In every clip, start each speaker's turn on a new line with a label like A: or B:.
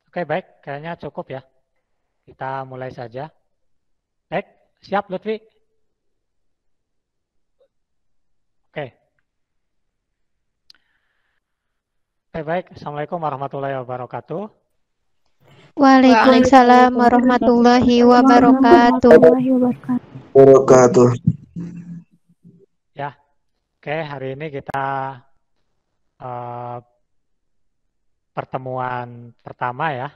A: Oke, baik. Kayaknya cukup ya. Kita mulai saja. Baik, siap Lutfi? Oke. Oke, baik. Assalamualaikum warahmatullahi wabarakatuh.
B: Waalaikumsalam warahmatullahi wabarakatuh.
A: Ya, oke. Hari ini kita pertemuan pertama ya,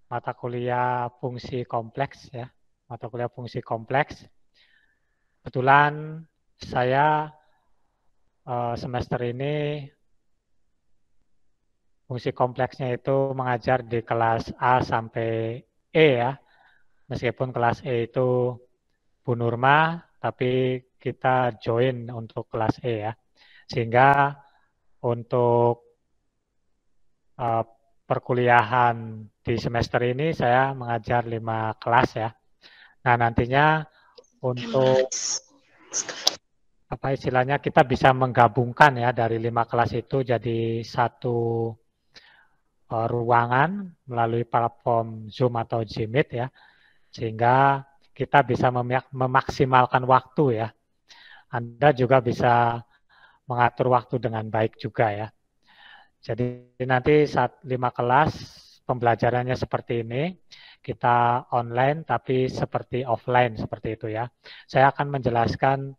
A: mata kuliah fungsi kompleks ya, mata kuliah fungsi kompleks. Kebetulan saya semester ini fungsi kompleksnya itu mengajar di kelas A sampai E ya, meskipun kelas E itu Bu Nurma, tapi kita join untuk kelas E ya, sehingga untuk perkuliahan di semester ini saya mengajar 5 kelas ya. Nah, nantinya untuk apa istilahnya kita bisa menggabungkan ya dari 5 kelas itu jadi satu ruangan melalui platform Zoom atau Jmeet ya, sehingga kita bisa memaksimalkan waktu ya. Anda juga bisa mengatur waktu dengan baik juga ya. Jadi nanti saat 5 kelas pembelajarannya seperti ini, kita online tapi seperti offline seperti itu ya. Saya akan menjelaskan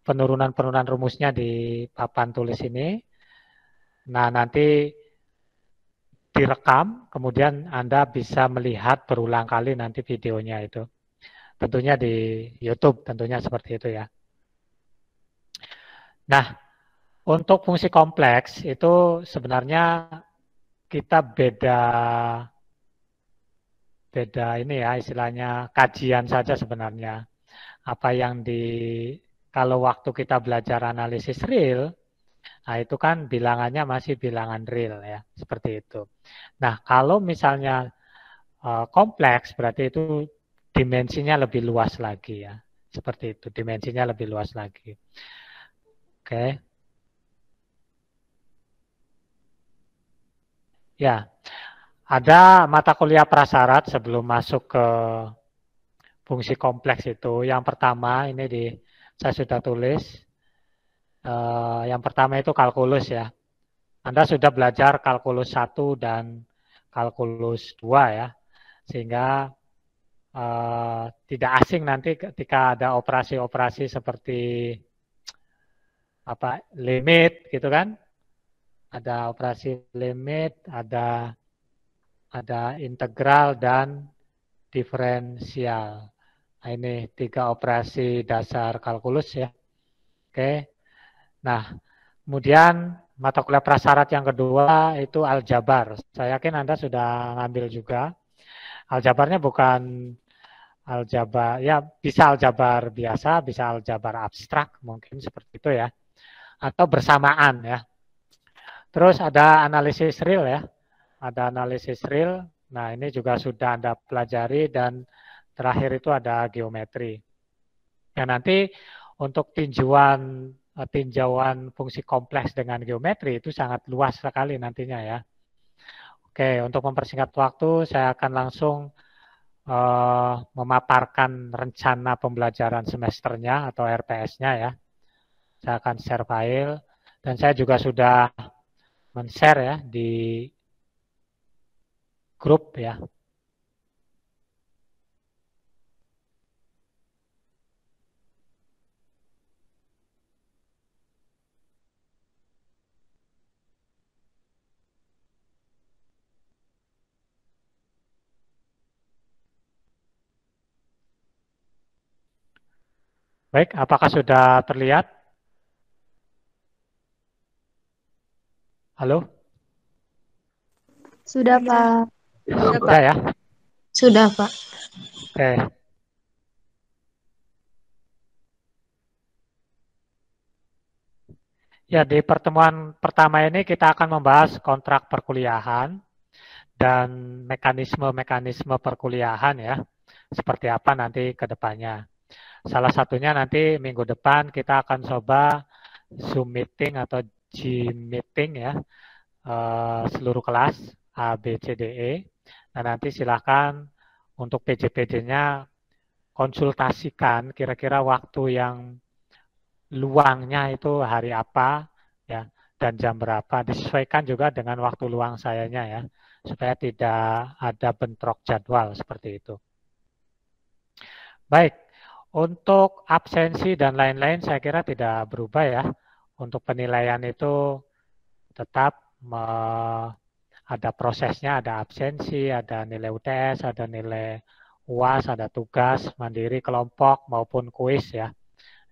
A: penurunan-penurunan rumusnya di papan tulis ini. Nah, nanti direkam, kemudian Anda bisa melihat berulang kali nanti videonya itu. Tentunya di YouTube, tentunya seperti itu ya. Nah, untuk fungsi kompleks itu sebenarnya kita beda ini ya, istilahnya kajian saja sebenarnya. Apa yang kalau waktu kita belajar analisis real, nah itu kan bilangannya masih bilangan real ya, seperti itu. Nah, kalau misalnya kompleks berarti itu dimensinya lebih luas lagi ya, seperti itu, dimensinya lebih luas lagi. Oke. Ya, ada mata kuliah prasyarat sebelum masuk ke fungsi kompleks itu. Yang pertama ini saya sudah tulis. Yang pertama itu kalkulus ya. Anda sudah belajar kalkulus 1 dan kalkulus 2 ya. Sehingga tidak asing nanti ketika ada operasi-operasi seperti apa limit gitu kan. Ada operasi limit, ada integral dan diferensial. Nah, ini 3 operasi dasar kalkulus ya. Oke. Nah, kemudian mata kuliah prasyarat yang kedua itu aljabar. Saya yakin Anda sudah ngambil juga. Aljabarnya bukan aljabar, ya bisa aljabar biasa, bisa aljabar abstrak, mungkin seperti itu ya. Atau bersamaan ya. Terus ada analisis real ya. Ada analisis real. Nah, ini juga sudah Anda pelajari dan terakhir itu ada geometri. Ya, nanti untuk tinjauan fungsi kompleks dengan geometri itu sangat luas sekali nantinya ya. Oke, untuk mempersingkat waktu saya akan langsung memaparkan rencana pembelajaran semesternya atau RPS-nya ya. Saya akan share file dan saya juga sudah men-share ya di grup ya. Baik, apakah sudah terlihat? Halo?
B: Sudah, Pak.
A: Sudah ya?
B: Sudah, Pak.
A: Oke. Ya, di pertemuan pertama ini kita akan membahas kontrak perkuliahan dan mekanisme-mekanisme perkuliahan ya. Seperti apa nanti ke depannya. Salah satunya nanti minggu depan kita akan coba Zoom meeting atau G meeting ya. Seluruh kelas A, B, C, D, E. Nah, nanti silakan untuk PJ-PJ-nya konsultasikan kira-kira waktu yang luangnya itu hari apa ya dan jam berapa, disesuaikan juga dengan waktu luang sayanya ya, supaya tidak ada bentrok jadwal seperti itu. Baik, untuk absensi dan lain-lain saya kira tidak berubah ya. Untuk penilaian itu tetap ada prosesnya, ada absensi, ada nilai UTS, ada nilai UAS, ada tugas mandiri kelompok maupun kuis ya.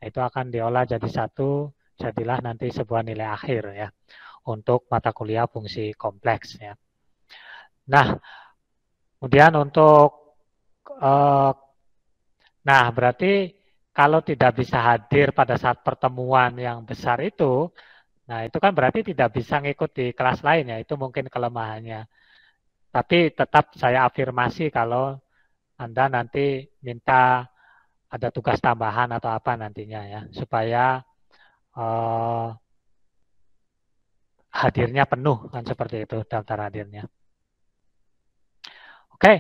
A: Itu akan diolah jadi satu, jadilah nanti sebuah nilai akhir ya untuk mata kuliah fungsi kompleks ya. Nah, kemudian untuk nah berarti kalau tidak bisa hadir pada saat pertemuan yang besar itu, nah itu kan berarti tidak bisa ngikut di kelas lain ya, itu mungkin kelemahannya. Tapi tetap saya afirmasi kalau Anda nanti minta ada tugas tambahan atau apa nantinya ya, supaya hadirnya penuh kan seperti itu daftar hadirnya. Oke,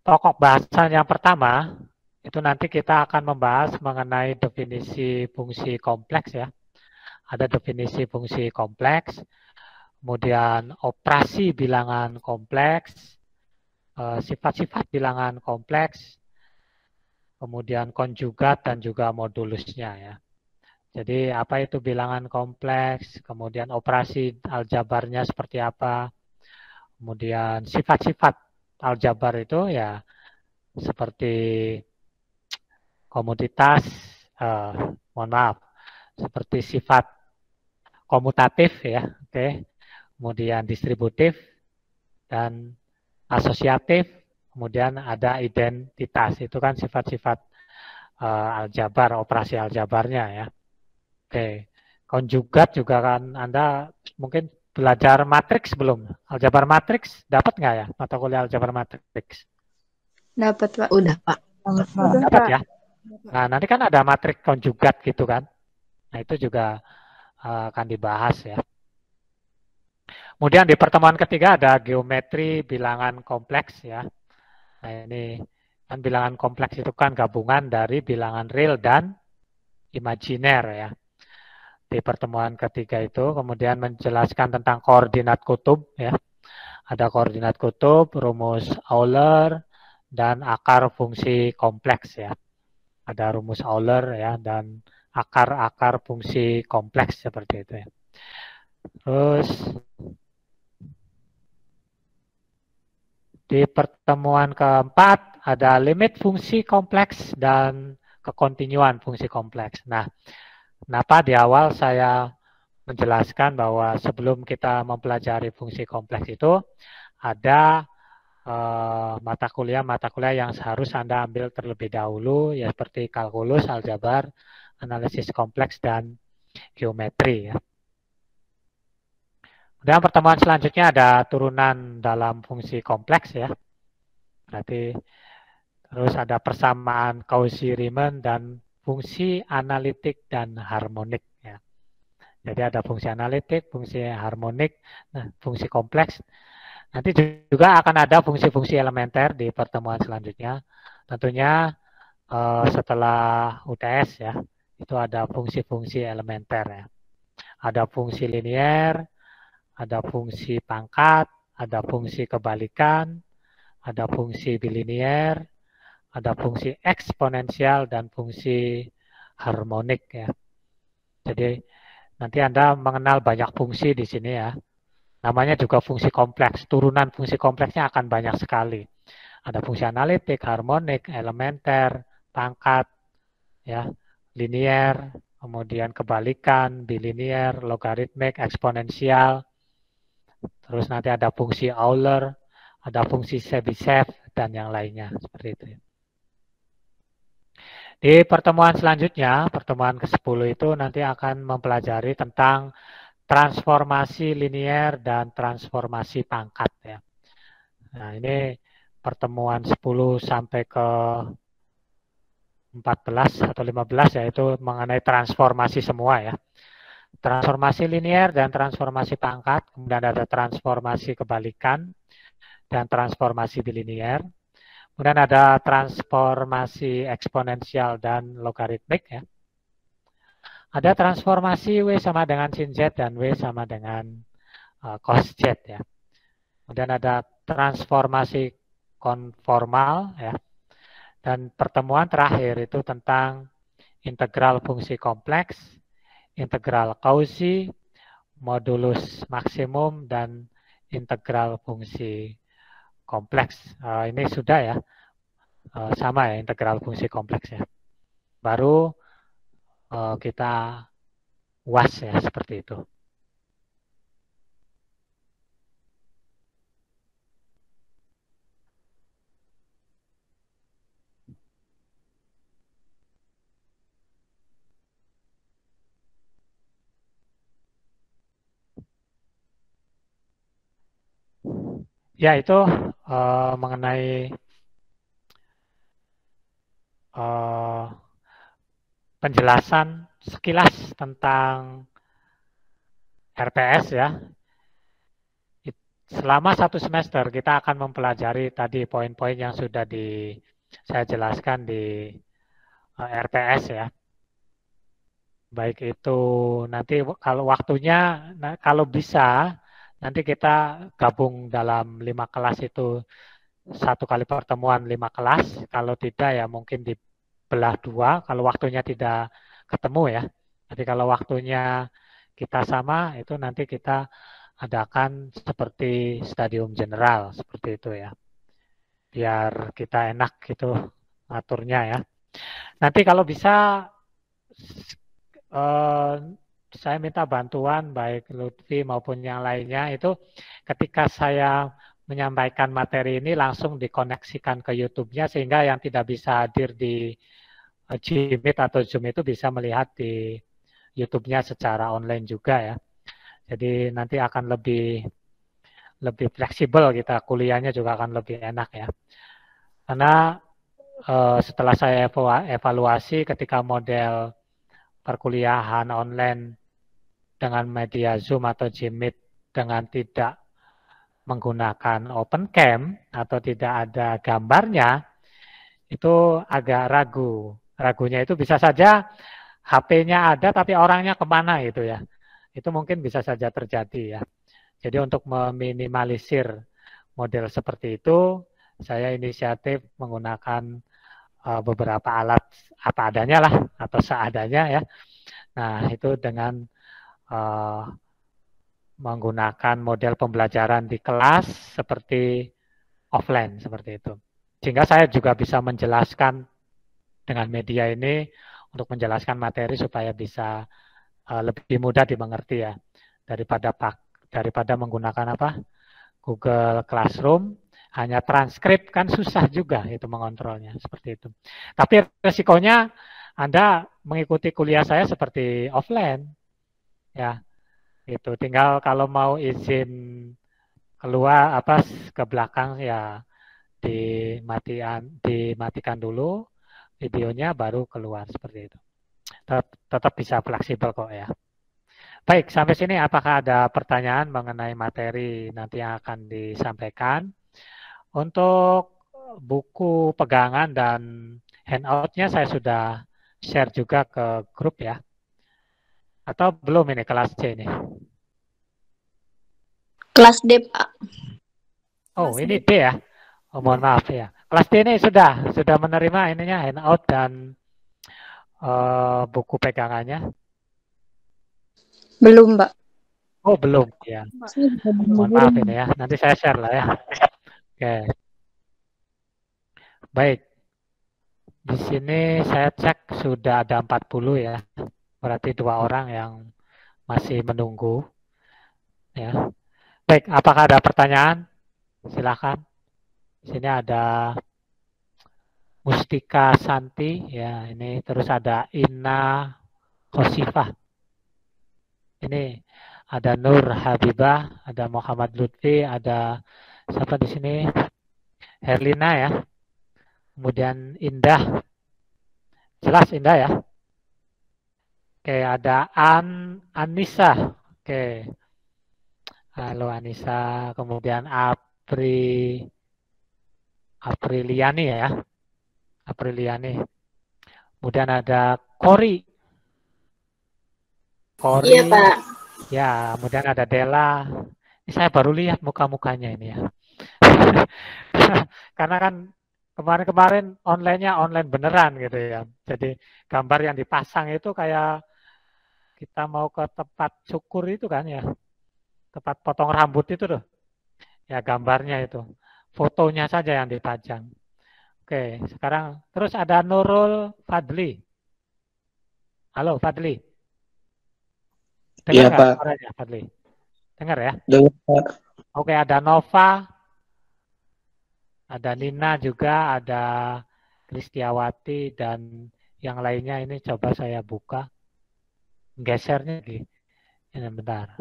A: pokok bahasan yang pertama itu nanti kita akan membahas mengenai definisi fungsi kompleks ya. Ada definisi fungsi kompleks, kemudian operasi bilangan kompleks, sifat-sifat bilangan kompleks, kemudian konjugat dan juga modulusnya ya. Jadi apa itu bilangan kompleks, kemudian operasi aljabarnya seperti apa, kemudian sifat-sifat aljabar itu ya seperti komutitas, mohon maaf, seperti sifat komutatif ya, oke, kemudian distributif dan asosiatif, kemudian ada identitas, itu kan sifat-sifat aljabar, operasi aljabarnya ya. Oke, konjugat juga kan Anda mungkin belajar matriks belum? Aljabar matriks dapat nggak ya mata kuliah aljabar matriks?
B: Dapat, Pak. Udah, Pak.
A: Dapat ya. Nah, nanti kan ada matriks konjugat gitu kan. Nah, itu juga akan dibahas ya. Kemudian di pertemuan ketiga ada geometri bilangan kompleks ya. Nah, ini kan bilangan kompleks itu kan gabungan dari bilangan real dan imajiner ya. Di pertemuan ketiga itu kemudian menjelaskan tentang koordinat kutub ya. Ada koordinat kutub, rumus Euler, dan akar fungsi kompleks ya. Ada rumus Euler ya dan akar-akar fungsi kompleks seperti itu ya. Terus di pertemuan keempat ada limit fungsi kompleks dan kekontinuan fungsi kompleks. Nah, kenapa di awal saya menjelaskan bahwa sebelum kita mempelajari fungsi kompleks itu ada mata kuliah yang harus Anda ambil terlebih dahulu ya seperti kalkulus, aljabar, analisis kompleks dan geometri ya. Kemudian pertemuan selanjutnya ada turunan dalam fungsi kompleks ya. Berarti terus ada persamaan Cauchy-Riemann dan fungsi analitik dan harmonik ya. Jadi ada fungsi analitik, fungsi harmonik, nah, fungsi kompleks. Nanti juga akan ada fungsi-fungsi elementer di pertemuan selanjutnya. Tentunya setelah UTS ya, itu ada fungsi-fungsi elementer ya. Ada fungsi linier, ada fungsi pangkat, ada fungsi kebalikan, ada fungsi bilinier, ada fungsi eksponensial dan fungsi harmonik ya. Jadi nanti Anda mengenal banyak fungsi di sini ya. Namanya juga fungsi kompleks. Turunan fungsi kompleksnya akan banyak sekali. Ada fungsi analitik, harmonik, elementer, pangkat, ya, linier, kemudian kebalikan, bilinier, logaritmik, eksponensial. Terus nanti ada fungsi Euler, ada fungsi Chebyshev, dan yang lainnya. Seperti itu. Di pertemuan selanjutnya, pertemuan ke-10 itu nanti akan mempelajari tentang transformasi linier dan transformasi pangkat ya. Nah, ini pertemuan 10 sampai ke 14 atau 15 yaitu mengenai transformasi semua ya. Transformasi linier dan transformasi pangkat, kemudian ada transformasi kebalikan, dan transformasi bilinear. Kemudian ada transformasi eksponensial dan logaritmik ya. Ada transformasi W sama dengan sin Z dan W sama dengan cos Z ya. Kemudian ada transformasi konformal ya. Dan pertemuan terakhir itu tentang integral fungsi kompleks, integral Cauchy, modulus maksimum, dan integral fungsi kompleks. Ini sudah ya, sama ya integral fungsi kompleks ya. Baru kita UAS ya, seperti itu. Ya, itu mengenai penjelasan sekilas tentang RPS ya. Selama 1 semester kita akan mempelajari tadi poin-poin yang sudah saya jelaskan di RPS ya. Baik itu nanti kalau waktunya, kalau bisa nanti kita gabung dalam 5 kelas itu 1 kali pertemuan 5 kelas. Kalau tidak ya mungkin dibelah 2 kalau waktunya tidak ketemu ya. Jadi kalau waktunya kita sama itu nanti kita adakan seperti stadium general seperti itu ya. Biar kita enak gitu aturnya ya. Nanti kalau bisa saya minta bantuan baik Lutfi maupun yang lainnya itu ketika saya menyampaikan materi ini langsung dikoneksikan ke YouTube-nya sehingga yang tidak bisa hadir di Jmeet atau Zoom itu bisa melihat di YouTube-nya secara online juga ya. Jadi nanti akan lebih fleksibel kita kuliahnya juga akan lebih enak ya. Karena setelah saya evaluasi ketika model perkuliahan online dengan media Zoom atau Jmeet dengan tidak menggunakan open cam atau tidak ada gambarnya, itu agak ragu. Ragunya itu bisa saja HP-nya ada tapi orangnya kemana gitu ya. Itu mungkin bisa saja terjadi ya. Jadi untuk meminimalisir model seperti itu, saya inisiatif menggunakan beberapa alat apa adanya lah atau seadanya ya. Nah itu dengan menggunakan model pembelajaran di kelas seperti offline seperti itu. Sehingga saya juga bisa menjelaskan dengan media ini untuk menjelaskan materi supaya bisa lebih mudah dimengerti ya daripada menggunakan Google Classroom hanya transkrip kan susah juga itu mengontrolnya seperti itu. Tapi resikonya Anda mengikuti kuliah saya seperti offline ya. Itu tinggal kalau mau izin keluar ke belakang ya dimatikan dulu videonya baru keluar seperti itu. Tetap bisa fleksibel kok ya. Baik, sampai sini apakah ada pertanyaan mengenai materi nanti yang akan disampaikan? Untuk buku pegangan dan handout-nya saya sudah share juga ke grup ya. Atau belum ini kelas C ini?
B: Kelas D, Pak.
A: Oh, ini D ya? Oh, mohon maaf ya. Kelas D ini sudah menerima ininya handout dan buku pegangannya?
B: Belum, Pak.
A: Oh, belum ya. Mohon maaf ini ya. Nanti saya share lah ya. Oke. Baik. Di sini saya cek sudah ada 40 ya. Berarti 2 orang yang masih menunggu. Ya. Baik, apakah ada pertanyaan? Silakan. Di sini ada Mustika Santi, ya ini terus ada Ina Khosifah. Ini ada Nur Habibah, ada Muhammad Lutfi, ada siapa di sini? Herlina ya. Kemudian Indah. Jelas Indah ya. Oke, ada Anissa. Oke. Halo Anissa, kemudian AP Apriliani ya. Apriliani. Kemudian ada Kori. Kori.
B: Iya, Pak.
A: Ya, kemudian ada Della. Ini saya baru lihat muka-mukanya ini ya. Karena kan kemarin-kemarin online-nya online beneran gitu ya. Jadi gambar yang dipasang itu kayak kita mau ke tempat cukur itu kan ya. Tempat potong rambut itu tuh. Ya gambarnya itu. Fotonya saja yang dipajang. Oke, sekarang terus ada Nurul Fadli. Halo Fadli. Dengar
C: Iya,
A: nggak
C: Pak.
A: suaranya Fadli? Dengar ya?
C: Dengar, Pak.
A: Oke, ada Nova, ada Nina juga, ada Kristiawati, dan yang lainnya ini coba saya buka. Gesernya lagi. Ini bentar.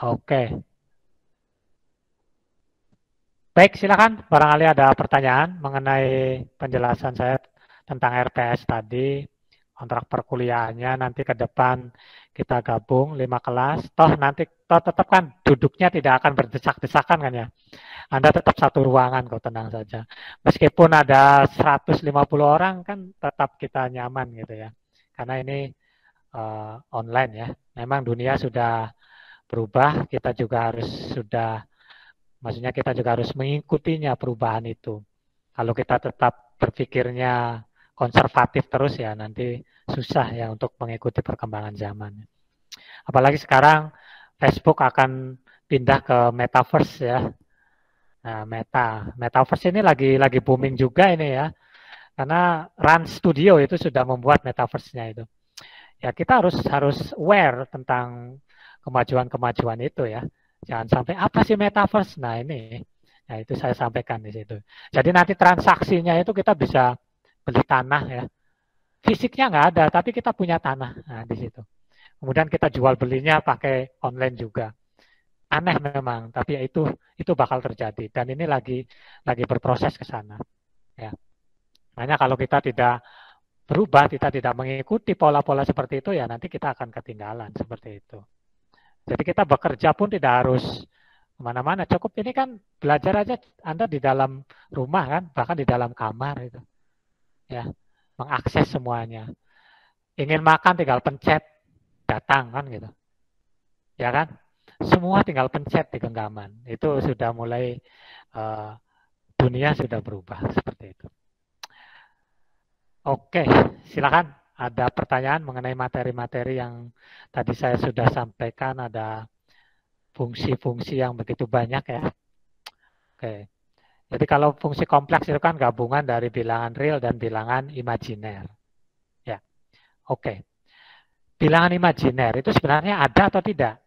A: Oke. Baik, silakan. Barangkali ada pertanyaan mengenai penjelasan saya tentang RPS tadi, kontrak perkuliahannya, nanti ke depan kita gabung 5 kelas. Toh nanti tetap kan duduknya tidak akan berdesak-desakan kan ya. Anda tetap satu ruangan kok, tenang saja. Meskipun ada 150 orang kan tetap kita nyaman gitu ya. Karena ini online ya. Memang dunia sudah berubah, kita juga maksudnya kita juga harus mengikutinya perubahan itu. Kalau kita tetap berpikirnya konservatif terus ya nanti susah ya untuk mengikuti perkembangan zaman. Apalagi sekarang Facebook akan pindah ke metaverse ya. Nah, metaverse ini lagi booming juga ini ya. Karena Run Studio itu sudah membuat metaverse-nya itu. Ya kita harus aware tentang kemajuan-kemajuan itu ya. Jangan sampai apa sih metaverse? Nah ini, nah itu saya sampaikan di situ. Jadi nanti transaksinya itu kita bisa beli tanah ya. Fisiknya nggak ada, tapi kita punya tanah. Nah di situ. Kemudian kita jual belinya pakai online juga. Aneh memang, tapi ya itu bakal terjadi. Dan ini lagi berproses ke sana. Ya. Makanya kalau kita tidak berubah, kita tidak mengikuti pola-pola seperti itu, ya nanti kita akan ketinggalan seperti itu. Jadi kita bekerja pun tidak harus kemana-mana. Cukup ini kan belajar aja Anda di dalam rumah kan, bahkan di dalam kamar itu. Ya, mengakses semuanya. Ingin makan tinggal pencet, datang kan gitu. Ya kan? Semua tinggal pencet di genggaman. Itu sudah mulai dunia sudah berubah seperti itu. Oke, silakan. Ada pertanyaan mengenai materi-materi yang tadi saya sudah sampaikan, ada fungsi-fungsi yang begitu banyak ya. Oke. Jadi kalau fungsi kompleks itu kan gabungan dari bilangan real dan bilangan imajiner. Ya. Oke. Bilangan imajiner itu sebenarnya ada atau tidak?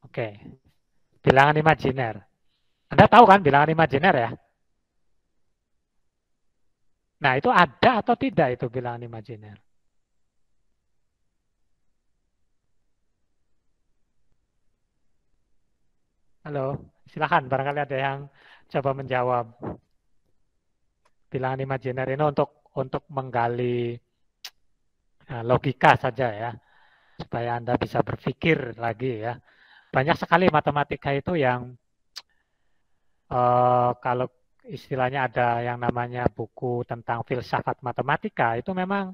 A: Oke. Bilangan imajiner. Anda tahu kan bilangan imajiner ya? Nah, itu ada atau tidak itu bilangan imajiner? Halo, silakan barangkali ada yang coba menjawab. Bilangan imajiner ini untuk menggali logika saja ya, supaya Anda bisa berpikir lagi ya. Banyak sekali matematika itu yang kalau istilahnya ada yang namanya buku tentang filsafat matematika, itu memang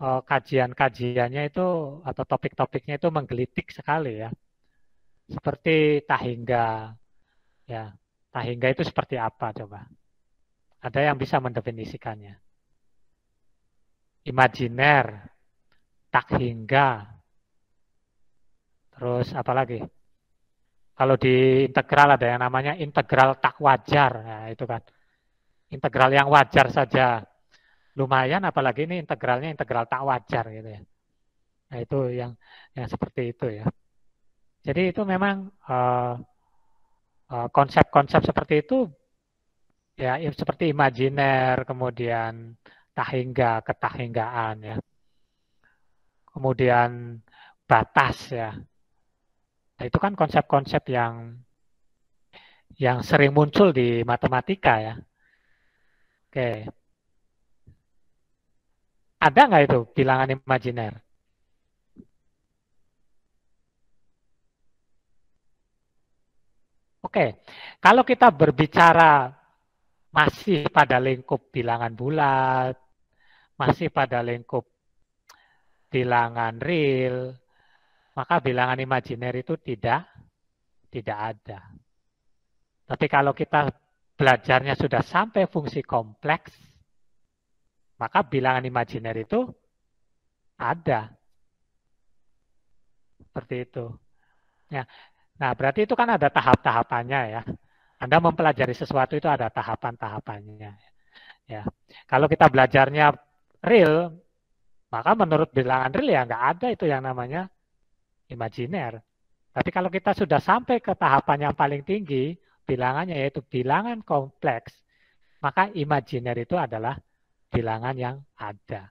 A: kajian-kajiannya itu atau topik-topiknya itu menggelitik sekali ya. Seperti Tahingga. Ya, Tahingga itu seperti apa coba? Ada yang bisa mendefinisikannya. Imajiner, Tahingga, terus apa lagi? Kalau di integral ada yang namanya integral tak wajar. Nah, itu kan. Integral yang wajar saja lumayan, apalagi ini integralnya integral tak wajar gitu ya. Nah, itu yang seperti itu ya. Jadi itu memang konsep-konsep seperti itu ya seperti imajiner, kemudian tahingga, ketahinggaan ya. Kemudian batas ya. Nah, itu kan konsep-konsep yang sering muncul di matematika ya. Oke. Ada nggak itu bilangan imajiner? Oke, kalau kita berbicara masih pada lingkup bilangan bulat, masih pada lingkup bilangan real, maka bilangan imajiner itu tidak ada. Tapi kalau kita belajarnya sudah sampai fungsi kompleks, maka bilangan imajiner itu ada. Seperti itu. Ya. Nah, berarti itu kan ada tahap-tahapannya ya. Anda mempelajari sesuatu itu ada tahapan-tahapannya. Ya. Kalau kita belajarnya real, maka menurut bilangan real ya nggak ada itu yang namanya imajiner. Tapi kalau kita sudah sampai ke tahapan yang paling tinggi, bilangannya yaitu bilangan kompleks, maka imajiner itu adalah bilangan yang ada.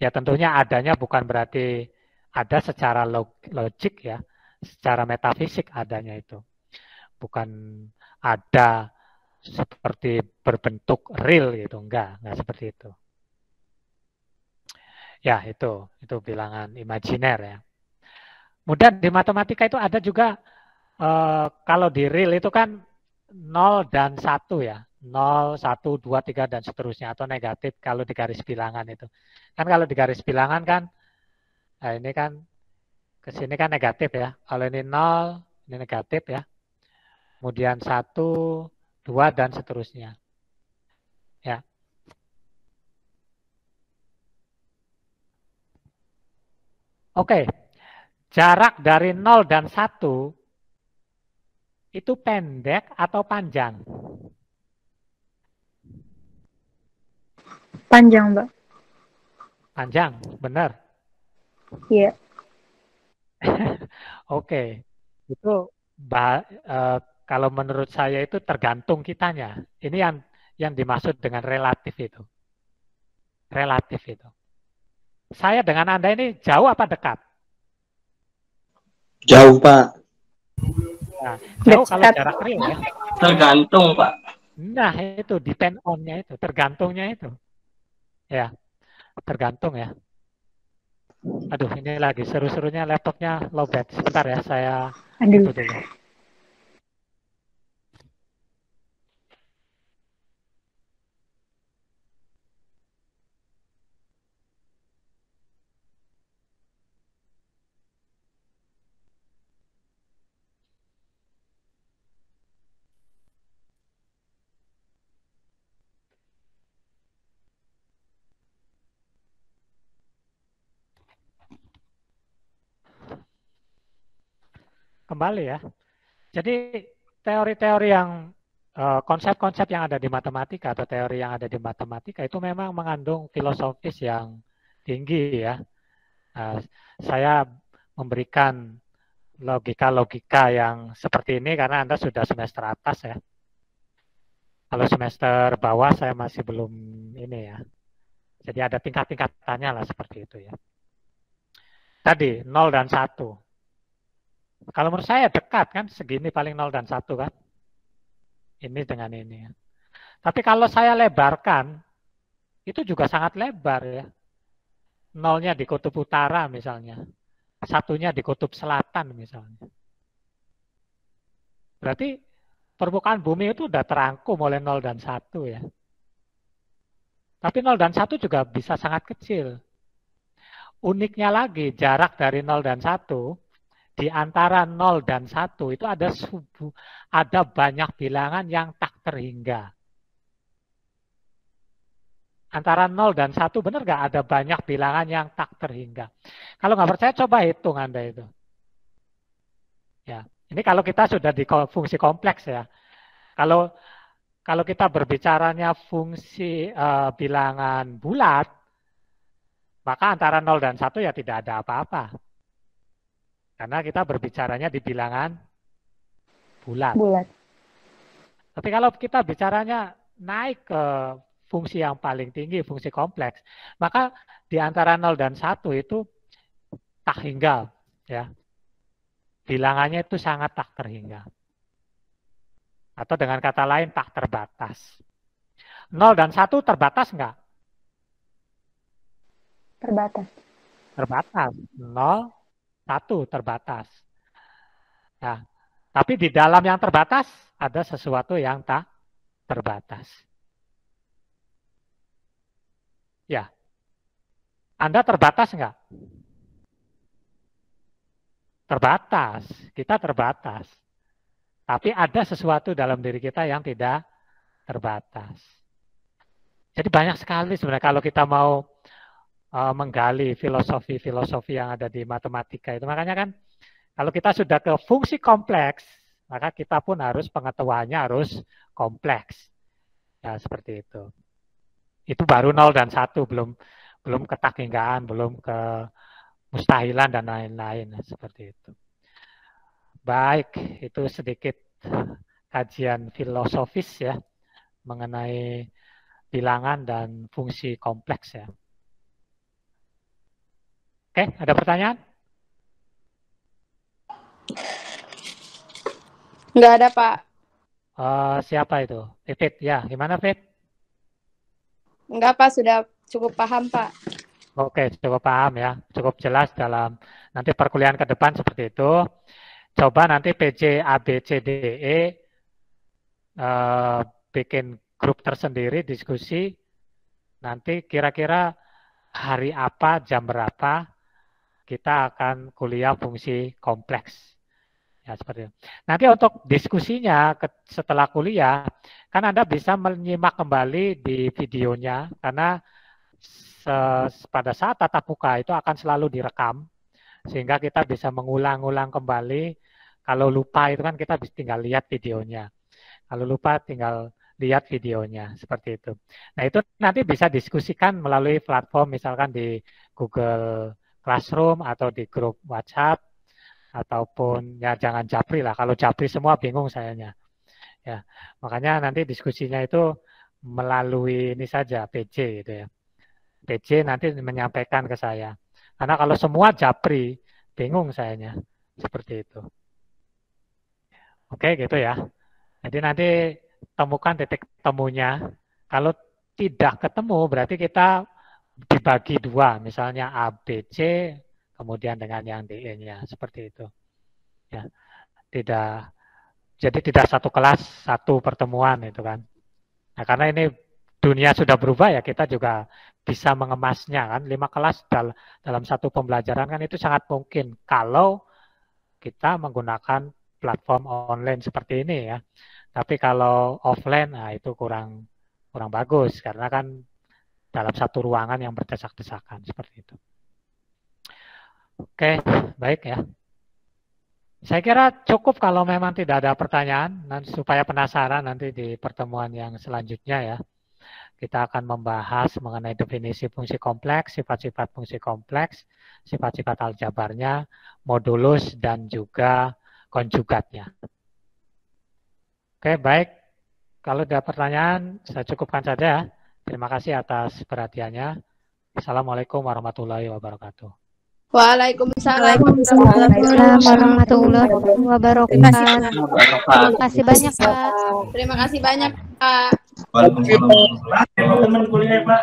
A: Ya tentunya adanya bukan berarti ada secara logik ya, secara metafisik adanya itu. Bukan ada seperti berbentuk real gitu, enggak seperti itu. Ya itu bilangan imajiner ya. Kemudian di matematika itu ada juga kalau di real itu kan 0 dan 1 ya. 0, 1, 2, 3 dan seterusnya atau negatif kalau di garis bilangan itu. Kan kalau di garis bilangan kan nah ini kan ke sini kan negatif ya. Kalau ini 0, ini negatif ya. Kemudian 1, 2 dan seterusnya. Ya. Oke. Jarak dari 0 dan 1 itu pendek atau panjang?
B: Panjang, Mbak.
A: Panjang, benar.
B: Iya.
A: Oke, itu kalau menurut saya itu tergantung kitanya. Ini yang dimaksud dengan relatif itu. Relatif itu. Saya dengan Anda ini jauh apa dekat?
C: Jauh, Pak.
A: Nah, jauh kalau jarak real ya.
C: Tergantung, Pak.
A: Nah, itu depend on-nya itu, tergantungnya itu. Ya, tergantung ya. Aduh, ini lagi seru-serunya laptopnya lowbat. Sebentar ya, saya itu dulu. Kembali ya. Jadi teori-teori yang konsep-konsep yang ada di matematika atau teori yang ada di matematika itu memang mengandung filosofis yang tinggi ya. Saya memberikan logika-logika yang seperti ini karena Anda sudah semester atas ya. Kalau semester bawah saya masih belum ini ya. Jadi ada tingkat-tingkatannya lah seperti itu ya. Tadi 0 dan 1. Kalau menurut saya dekat kan, segini paling 0 dan 1 kan. Ini dengan ini. Tapi kalau saya lebarkan, itu juga sangat lebar ya. Nolnya di kutub utara misalnya. Satunya di kutub selatan misalnya. Berarti permukaan bumi itu udah terangkum oleh 0 dan 1 ya. Tapi 0 dan 1 juga bisa sangat kecil. Uniknya lagi, jarak dari 0 dan 1 di antara 0 dan 1 itu ada banyak bilangan yang tak terhingga. Antara 0 dan 1 benar nggak ada banyak bilangan yang tak terhingga. Kalau nggak percaya coba hitung Anda itu. Ya, ini kalau kita sudah di fungsi kompleks ya. Kalau kita berbicaranya fungsi bilangan bulat, maka antara 0 dan 1 ya tidak ada apa-apa. Karena kita berbicaranya di bilangan bulat. Tapi kalau kita bicaranya naik ke fungsi yang paling tinggi, fungsi kompleks, maka di antara 0 dan 1 itu tak hingga. Ya. Bilangannya itu sangat tak terhingga. Atau dengan kata lain tak terbatas. 0 dan 1 terbatas enggak?
B: Terbatas.
A: Terbatas. 0, 1 terbatas. Nah, tapi di dalam yang terbatas ada sesuatu yang tak terbatas. Ya. Anda terbatas enggak? Terbatas. Kita terbatas. Tapi ada sesuatu dalam diri kita yang tidak terbatas. Jadi banyak sekali sebenarnya kalau kita mau menggali filosofi-filosofi yang ada di matematika itu. Makanya kan kalau kita sudah ke fungsi kompleks, maka kita pun harus pengetahuannya harus kompleks. Ya, seperti itu. Itu baru 0 dan 1, belum ke takinggaan, belum ke mustahilan dan lain-lain, seperti itu. Baik, itu sedikit kajian filosofis ya mengenai bilangan dan fungsi kompleks ya. Oke, ada pertanyaan?
D: Enggak ada, Pak.
A: Siapa itu? Fit, ya. Gimana, Fit?
D: Enggak, Pak. Sudah cukup paham, Pak.
A: Oke, cukup paham ya. Cukup jelas dalam nanti perkuliahan ke depan seperti itu. Coba nanti PJ ABCDE bikin grup tersendiri diskusi. Nanti kira-kira hari apa, jam berapa kita akan kuliah fungsi kompleks. Ya, seperti itu. Nanti untuk diskusinya setelah kuliah, kan Anda bisa menyimak kembali di videonya, karena pada saat tatap muka itu akan selalu direkam, sehingga kita bisa mengulang-ulang kembali. Kalau lupa itu kan kita tinggal lihat videonya. Kalau lupa tinggal lihat videonya, seperti itu. Nah, itu nanti bisa diskusikan melalui platform misalkan di Google Classroom atau di grup WhatsApp, ataupun ya jangan Japri lah. Kalau Japri semua bingung sayanya. Ya, makanya nanti diskusinya itu melalui ini saja, PJ gitu ya. PJ nanti menyampaikan ke saya. Karena kalau semua Japri, bingung sayanya. Seperti itu. Oke, gitu ya. Jadi nanti temukan titik temunya. Kalau tidak ketemu, berarti kita dibagi dua. Misalnya A, B, C, kemudian dengan yang DE-nya. Seperti itu. Ya. Jadi tidak satu kelas, satu pertemuan itu kan. Nah, karena ini dunia sudah berubah ya, kita juga bisa mengemasnya kan. 5 kelas dalam satu pembelajaran kan itu sangat mungkin kalau kita menggunakan platform online seperti ini ya. Tapi kalau offline, nah itu kurang bagus karena kan dalam satu ruangan yang berdesak-desakan seperti itu. Oke, baik ya. Saya kira cukup kalau memang tidak ada pertanyaan, supaya penasaran nanti di pertemuan yang selanjutnya ya. Kita akan membahas mengenai definisi fungsi kompleks, sifat-sifat fungsi kompleks, sifat-sifat aljabarnya, modulus, dan juga konjugatnya. Oke, baik. Kalau ada pertanyaan, saya cukupkan saja. Terima kasih atas perhatiannya. Assalamualaikum warahmatullahi wabarakatuh.
D: Waalaikumsalam.
B: Waalaikumsalam warahmatullahi wabarakatuh.
E: Terima kasih banyak, Pak.
D: Terima kasih banyak, Pak.
C: Waalaikumsalam. Teman kuliah, Pak.